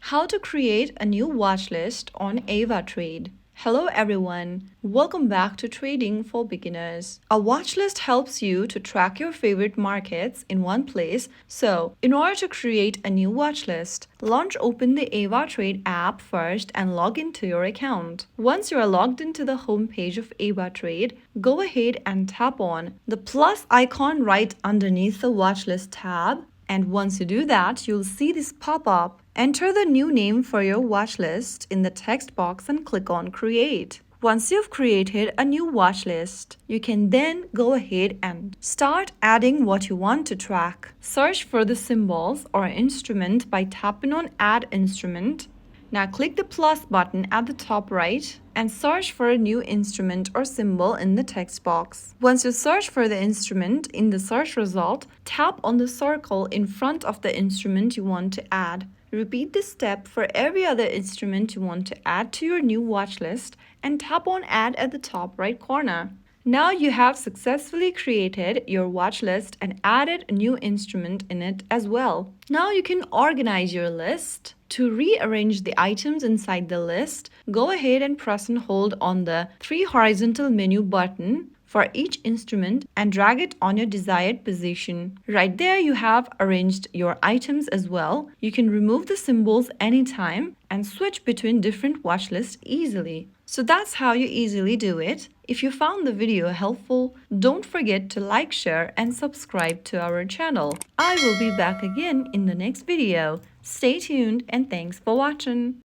How to create a new watch list on AvaTrade. Hello everyone, welcome back to Trading for Beginners. A watch list helps you to track your favorite markets in one place. So, in order to create a new watch list, open the AvaTrade app first and log into your account. Once you are logged into the home page of AvaTrade, go ahead and tap on the plus icon right underneath the watch list tab. And once you do that, you'll see this pop up. Enter the new name for your watch list in the text box and click on Create. Once you've created a new watch list, you can then go ahead and start adding what you want to track. Search for the symbols or instrument by tapping on Add Instrument. Now click the plus button at the top right and search for a new instrument or symbol in the text box. Once you search for the instrument in the search result, tap on the circle in front of the instrument you want to add. Repeat this step for every other instrument you want to add to your new watch list and tap on Add at the top right corner. Now you have successfully created your watch list and added a new instrument in it as well. Now you can organize your list. To rearrange the items inside the list, go ahead and press and hold on the 3 horizontal menu button for each instrument and drag it on your desired position. Right there you have arranged your items as well. You can remove the symbols anytime and switch between different watch lists easily. So that's how you easily do it. If you found the video helpful, don't forget to like, share and subscribe to our channel. I will be back again in the next video. Stay tuned and thanks for watching.